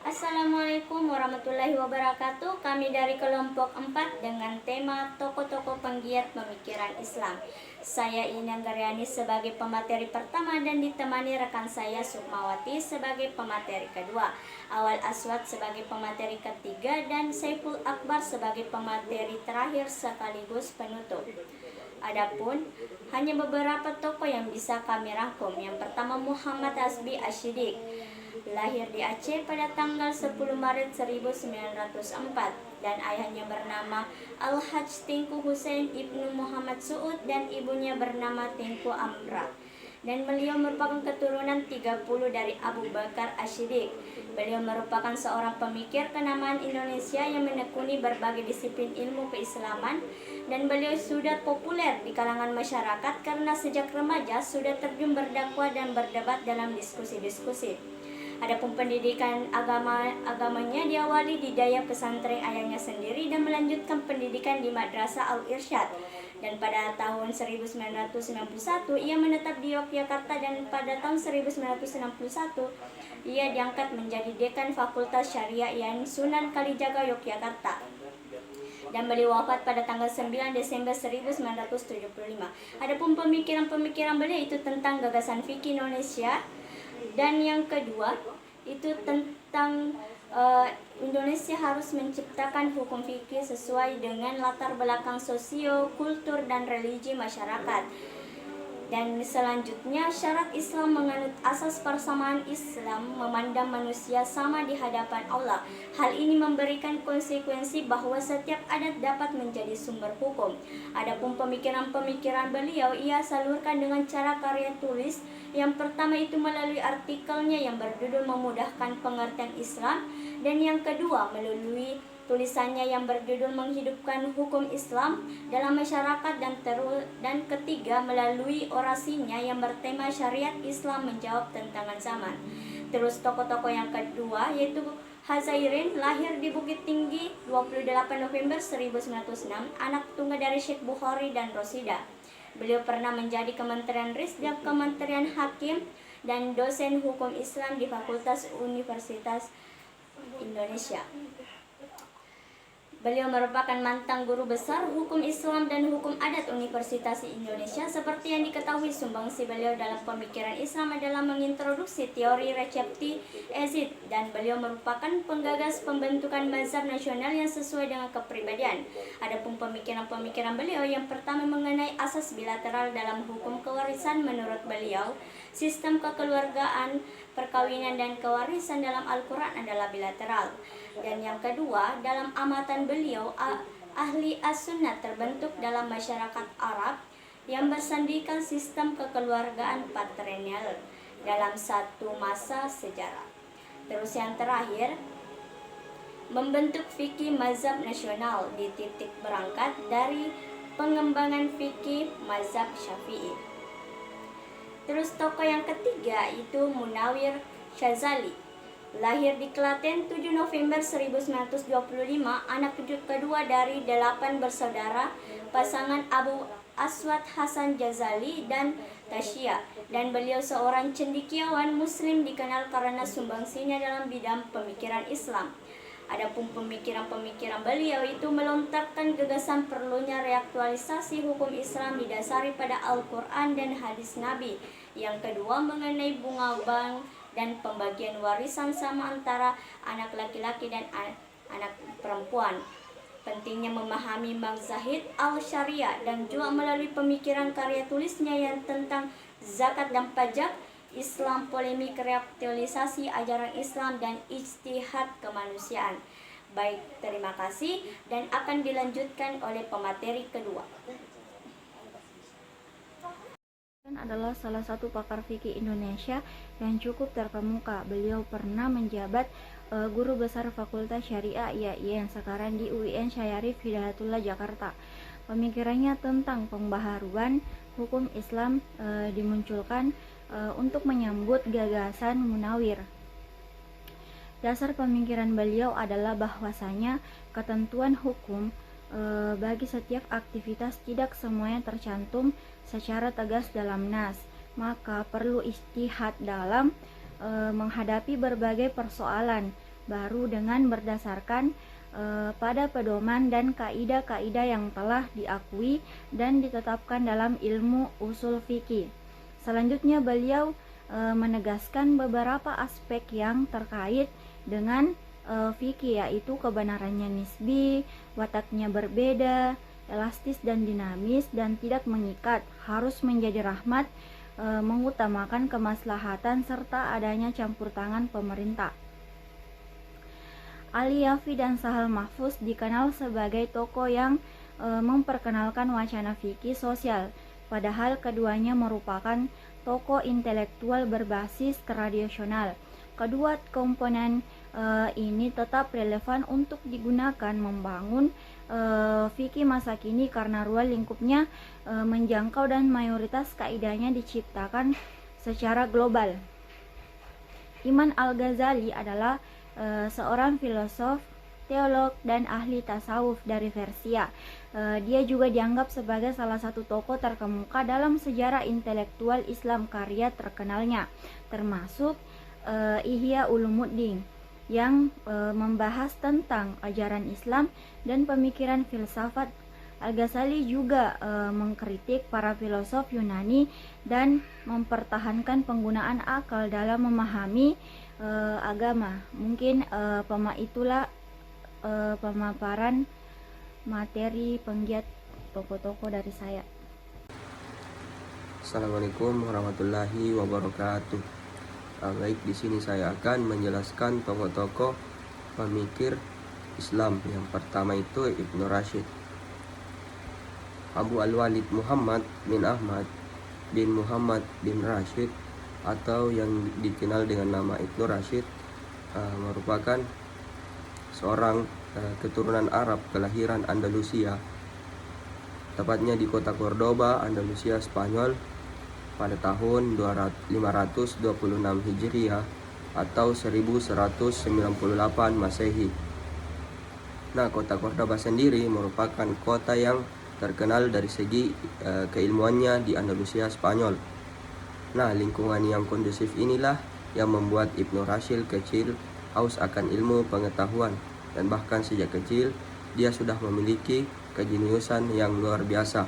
Assalamualaikum warahmatullahi wabarakatuh. Kami dari kelompok 4 dengan tema tokoh-tokoh penggiat pemikiran Islam. Saya Inang Garyani sebagai pemateri pertama dan ditemani rekan saya Sukmawati sebagai pemateri kedua, Awal Aswad sebagai pemateri ketiga, dan Saiful Akbar sebagai pemateri terakhir sekaligus penutup. Adapun hanya beberapa tokoh yang bisa kami rangkum. Yang pertama, Muhammad Hasbi Asy-Syidik, lahir di Aceh pada tanggal 10 Maret 1904 dan ayahnya bernama Al-Hajj Tengku Hussein Ibnu Muhammad Suud dan ibunya bernama Tengku Amrah. Dan beliau merupakan keturunan 30 dari Abu Bakar Asy-Syidik. Beliau merupakan seorang pemikir kenamaan Indonesia yang menekuni berbagai disiplin ilmu keislaman, dan beliau sudah populer di kalangan masyarakat karena sejak remaja sudah terjun berdakwah dan berdebat dalam diskusi-diskusi. Adapun pendidikan agamanya diawali di daya pesantren ayahnya sendiri dan melanjutkan pendidikan di Madrasah Al-Irsyad. Dan pada tahun 1991 ia menetap di Yogyakarta, dan pada tahun 1961 ia diangkat menjadi dekan Fakultas Syariah IAIN Sunan Kalijaga Yogyakarta. Dan beliau wafat pada tanggal 9 Desember 1975. Adapun pemikiran-pemikiran beliau itu tentang gagasan fikih Indonesia, dan yang kedua itu tentang Indonesia harus menciptakan hukum fikih sesuai dengan latar belakang sosio, kultur, dan religi masyarakat. Dan selanjutnya, syarat Islam menganut asas persamaan Islam, memandang manusia sama di hadapan Allah. Hal ini memberikan konsekuensi bahwa setiap adat dapat menjadi sumber hukum. Adapun pemikiran-pemikiran beliau ia salurkan dengan cara karya tulis. Yang pertama itu melalui artikelnya yang berjudul Memudahkan Pengertian Islam, dan yang kedua melalui tulisannya yang berjudul Menghidupkan Hukum Islam dalam Masyarakat, dan ketiga melalui orasinya yang bertema Syariat Islam Menjawab Tantangan Zaman. Terus tokoh-tokoh yang kedua yaitu Hazairin, lahir di Bukit Tinggi 28 November 1906, anak tunggal dari Syekh Bukhari dan Rosida. Beliau pernah menjadi Kementerian Risdaq, Kementerian Hakim, dan dosen hukum Islam di Fakultas Universitas Indonesia. Beliau merupakan mantan guru besar hukum Islam dan hukum adat Universitas Indonesia. Seperti yang diketahui, sumbangsi beliau dalam pemikiran Islam adalah mengintroduksi teori resepsi Ezid, dan beliau merupakan penggagas pembentukan mazhab nasional yang sesuai dengan kepribadian. Adapun pemikiran-pemikiran beliau yang pertama mengenai asas bilateral dalam hukum kewarisan. Menurut beliau, sistem kekeluargaan, perkawinan, dan kewarisan dalam Al-Quran adalah bilateral. Dan yang kedua, dalam amatan beliau, ahli as-sunnah terbentuk dalam masyarakat Arab yang bersandingkan sistem kekeluargaan patrilineal dalam satu masa sejarah. Terus yang terakhir, membentuk fikih mazhab nasional di titik berangkat dari pengembangan fikih mazhab Syafi'i. Terus tokoh yang ketiga itu Munawir Syazali, lahir di Klaten 7 November 1925, anak kedua dari 8 bersaudara pasangan Abu Aswad Hasan Ghazali dan Tasya, dan beliau seorang cendekiawan muslim dikenal karena sumbangsinya dalam bidang pemikiran Islam. Adapun pemikiran-pemikiran beliau itu melontarkan gagasan perlunya reaktualisasi hukum Islam didasari pada Al-Quran dan hadis Nabi. Yang kedua mengenai bunga bank dan pembagian warisan sama antara anak laki-laki dan anak perempuan. Pentingnya memahami mazhab al-syariah, dan juga melalui pemikiran karya tulisnya yang tentang zakat dan pajak, Islam, polemik reaktualisasi ajaran Islam, dan ijtihad kemanusiaan. Baik, terima kasih, dan akan dilanjutkan oleh pemateri kedua. Adalah salah satu pakar fikih Indonesia yang cukup terkemuka. Beliau pernah menjabat guru besar Fakultas Syariah IAIN sekarang di UIN Syarif Hidayatullah Jakarta. Pemikirannya tentang pembaharuan hukum Islam dimunculkan untuk menyambut gagasan Munawir. Dasar pemikiran beliau adalah bahwasanya ketentuan hukum bagi setiap aktivitas tidak semuanya tercantum secara tegas dalam nas, maka perlu ijtihad dalam menghadapi berbagai persoalan baru dengan berdasarkan pada pedoman dan kaidah-kaidah yang telah diakui dan ditetapkan dalam ilmu usul fikih. Selanjutnya beliau menegaskan beberapa aspek yang terkait dengan fikih, yaitu kebenarannya nisbi, wataknya berbeda, elastis dan dinamis, dan tidak mengikat, harus menjadi rahmat, mengutamakan kemaslahatan, serta adanya campur tangan pemerintah. Ali Yafi dan Sahal Mahfuz dikenal sebagai tokoh yang memperkenalkan wacana fikih sosial, padahal keduanya merupakan tokoh intelektual berbasis tradisional. Kedua komponen ini tetap relevan untuk digunakan membangun fikih masa kini karena ruang lingkupnya menjangkau dan mayoritas kaidahnya diciptakan secara global. Imam Al-Ghazali adalah seorang filosof, teolog, dan ahli tasawuf dari Persia. Dia juga dianggap sebagai salah satu tokoh terkemuka dalam sejarah intelektual Islam. Karya terkenalnya termasuk Ihya Ulumuddin yang membahas tentang ajaran Islam dan pemikiran filsafat. Al-Ghazali juga mengkritik para filosof Yunani dan mempertahankan penggunaan akal dalam memahami agama. Mungkin itulah pemaparan materi penggiat tokoh-tokoh dari saya. Assalamualaikum warahmatullahi wabarakatuh. Baik, di sini saya akan menjelaskan tokoh-tokoh pemikir Islam. Yang pertama itu Ibnu Rashid. Abu Al-Walid Muhammad bin Ahmad bin Muhammad bin Rashid atau yang dikenal dengan nama Ibnu Rashid merupakan seorang keturunan Arab kelahiran Andalusia, tepatnya di kota Cordoba, Andalusia, Spanyol pada tahun 526 Hijriah atau 1198 Masehi. Nah, kota Cordoba sendiri merupakan kota yang terkenal dari segi keilmuannya di Andalusia, Spanyol. Nah, lingkungan yang kondusif inilah yang membuat Ibnu Rashid kecil haus akan ilmu pengetahuan, dan bahkan sejak kecil dia sudah memiliki kejeniusan yang luar biasa.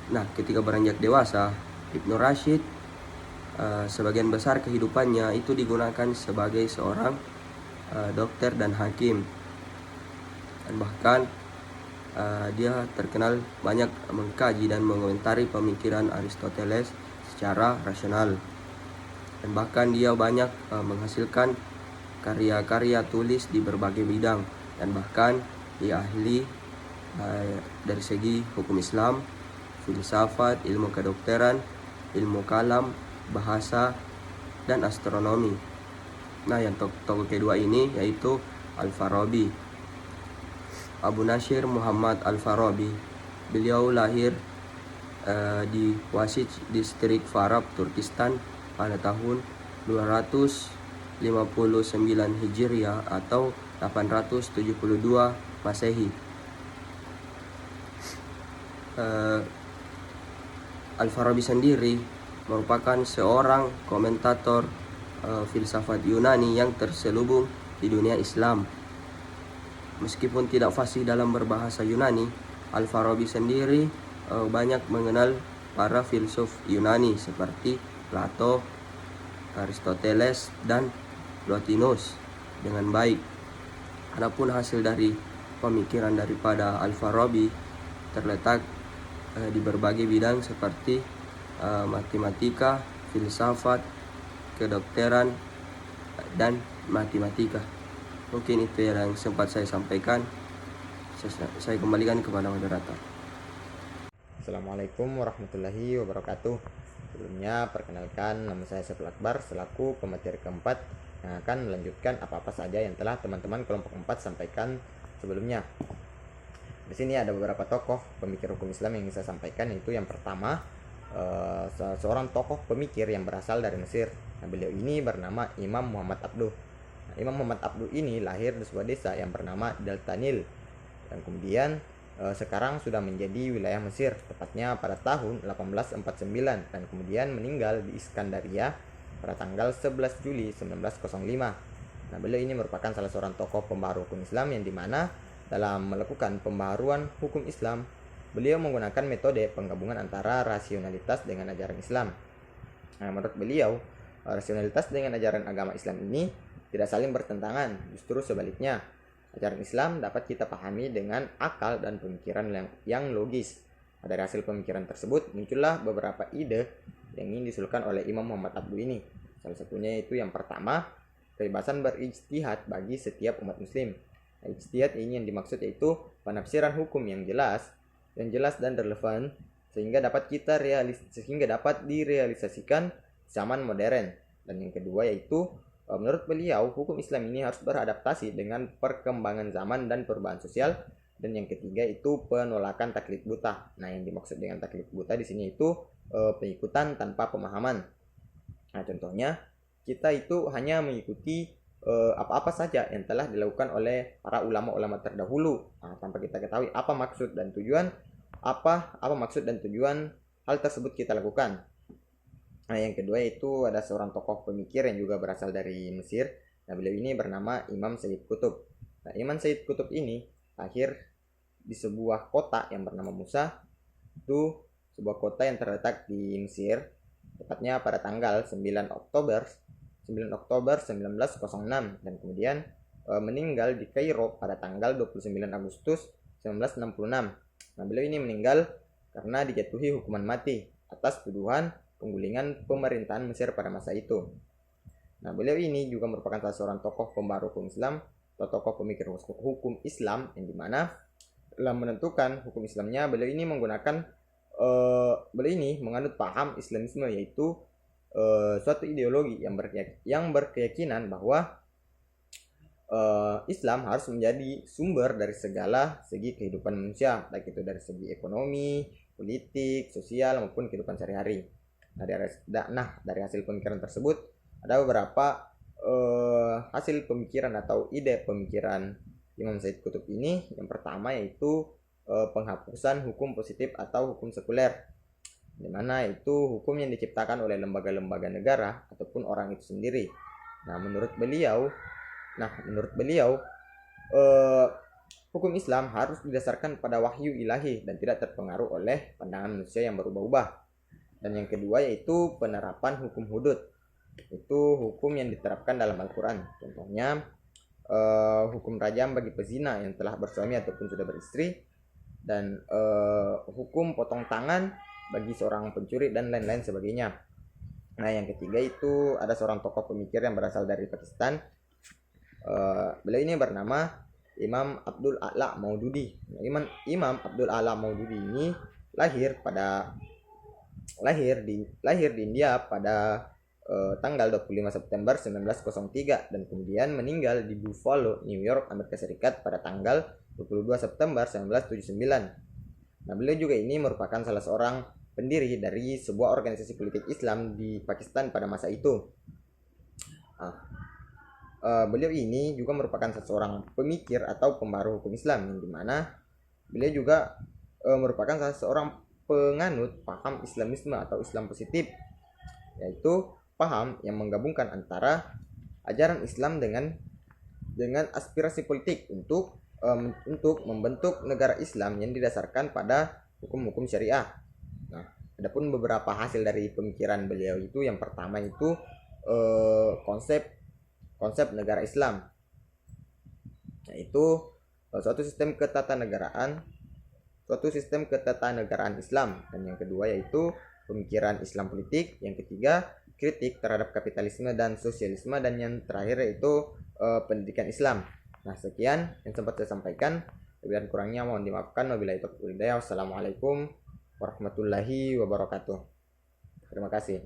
Nah, ketika beranjak dewasa, Ibnu Rashid sebagian besar kehidupannya itu digunakan sebagai seorang dokter dan hakim, dan bahkan dia terkenal banyak mengkaji dan mengomentari pemikiran Aristoteles secara rasional, dan bahkan dia banyak menghasilkan karya-karya tulis di berbagai bidang, dan bahkan dia ahli dari segi hukum Islam, filsafat, ilmu kedokteran, ilmu kalam, bahasa, dan astronomi. Nah, yang tokoh kedua ini yaitu Al-Farabi. Abu Nasir Muhammad Al-Farabi. Beliau lahir di Wasij, distrik Farab, Turkistan pada tahun 259 Hijriah atau 872 Masehi. Al-Farabi sendiri merupakan seorang komentator filsafat Yunani yang terselubung di dunia Islam. Meskipun tidak fasih dalam berbahasa Yunani, Al-Farabi sendiri banyak mengenal para filsuf Yunani seperti Plato, Aristoteles, dan Plotinus dengan baik. Adapun hasil dari pemikiran daripada Al-Farabi terletak di berbagai bidang seperti matematika, filsafat, kedokteran, dan matematika. Mungkin itu yang sempat saya sampaikan. Saya kembalikan kepada moderator. Assalamualaikum warahmatullahi wabarakatuh. Sebelumnya perkenalkan, nama saya Saiful Akbar selaku pemateri keempat yang akan melanjutkan apa-apa saja yang telah teman-teman kelompok 4 sampaikan sebelumnya. Di sini ada beberapa tokoh pemikir hukum Islam yang saya sampaikan, yaitu yang pertama seorang tokoh pemikir yang berasal dari Mesir. Nah, beliau ini bernama Imam Muhammad Abduh. Nah, Imam Muhammad Abduh ini lahir di sebuah desa yang bernama Deltanil, dan kemudian sekarang sudah menjadi wilayah Mesir, tepatnya pada tahun 1849, dan kemudian meninggal di Iskandaria pada tanggal 11 Juli 1905. Nah, beliau ini merupakan salah seorang tokoh pembaharu hukum Islam yang dimana dalam melakukan pembaharuan hukum Islam, beliau menggunakan metode penggabungan antara rasionalitas dengan ajaran Islam. Nah, menurut beliau, rasionalitas dengan ajaran agama Islam ini tidak saling bertentangan, justru sebaliknya. Ajaran Islam dapat kita pahami dengan akal dan pemikiran yang logis. Dari hasil pemikiran tersebut muncullah beberapa ide yang ingin disusulkan oleh Imam Muhammad Abduh ini. Salah satunya itu yang pertama, kebebasan berijtihad bagi setiap umat muslim. Nah, ijtihad ini yang dimaksud yaitu penafsiran hukum yang jelas dan relevan sehingga dapat direalisasikan zaman modern. Dan yang kedua yaitu menurut beliau, hukum Islam ini harus beradaptasi dengan perkembangan zaman dan perubahan sosial. Dan yang ketiga itu penolakan taklid buta. Nah, yang dimaksud dengan taklid buta di sini itu pengikutan tanpa pemahaman. Nah, contohnya kita itu hanya mengikuti apa-apa saja yang telah dilakukan oleh para ulama-ulama terdahulu, tanpa kita ketahui apa maksud dan tujuan hal tersebut kita lakukan. Nah, yang kedua itu ada seorang tokoh pemikir yang juga berasal dari Mesir. Nah, beliau ini bernama Imam Sayyid Qutb. Nah, Imam Sayyid Qutb ini lahir di sebuah kota yang bernama Musa. Itu sebuah kota yang terletak di Mesir, tepatnya pada tanggal 9 Oktober 1906 dan kemudian meninggal di Kairo pada tanggal 29 Agustus 1966. Nah, beliau ini meninggal karena dijatuhi hukuman mati atas tuduhan penggulingan pemerintahan Mesir pada masa itu. Nah, beliau ini juga merupakan salah seorang tokoh pembaharu hukum Islam atau tokoh pemikir hukum Islam yang dimana dalam menentukan hukum Islamnya beliau ini menganut paham Islamisme, yaitu suatu ideologi yang berkeyakinan bahwa Islam harus menjadi sumber dari segala segi kehidupan manusia, baik itu dari segi ekonomi, politik, sosial maupun kehidupan sehari-hari. Dari hasil pemikiran tersebut ada beberapa hasil pemikiran atau ide pemikiran Imam Sayyid Qutb ini. Yang pertama yaitu penghapusan hukum positif atau hukum sekuler, di mana itu hukum yang diciptakan oleh lembaga-lembaga negara ataupun orang itu sendiri. Menurut beliau hukum Islam harus didasarkan pada wahyu ilahi dan tidak terpengaruh oleh pandangan manusia yang berubah-ubah. Dan yang kedua yaitu penerapan hukum hudud, itu hukum yang diterapkan dalam Al-Quran. Contohnya hukum rajam bagi pezina yang telah bersuami ataupun sudah beristri, dan hukum potong tangan bagi seorang pencuri dan lain-lain sebagainya. Nah, yang ketiga itu ada seorang tokoh pemikir yang berasal dari Pakistan. Beliau ini bernama Imam Abdul A'la Maududi. Imam Abdul A'la Maududi ini lahir di India pada tanggal 25 September 1903 dan kemudian meninggal di Buffalo, New York, Amerika Serikat pada tanggal 22 September 1979. Beliau juga ini merupakan salah seorang pendiri dari sebuah organisasi politik Islam di Pakistan pada masa itu. Beliau ini juga merupakan seorang pemikir atau pembaharu hukum Islam, yang dimana beliau juga merupakan salah seorang penganut paham Islamisme atau Islam positif, yaitu paham yang menggabungkan antara ajaran Islam dengan aspirasi politik untuk membentuk negara Islam yang didasarkan pada hukum-hukum syariah. Adapun beberapa hasil dari pemikiran beliau itu, yang pertama itu konsep negara Islam, yaitu suatu sistem ketatanegaraan Islam. Dan yang kedua yaitu pemikiran Islam politik. Yang ketiga kritik terhadap kapitalisme dan sosialisme, dan yang terakhir yaitu pendidikan Islam. Sekian yang sempat saya sampaikan. Lebih dan kurangnya mohon dimaafkan. Wabillahi taufiq wal hidayah. Wassalamualaikum warahmatullahi wabarakatuh. Terima kasih.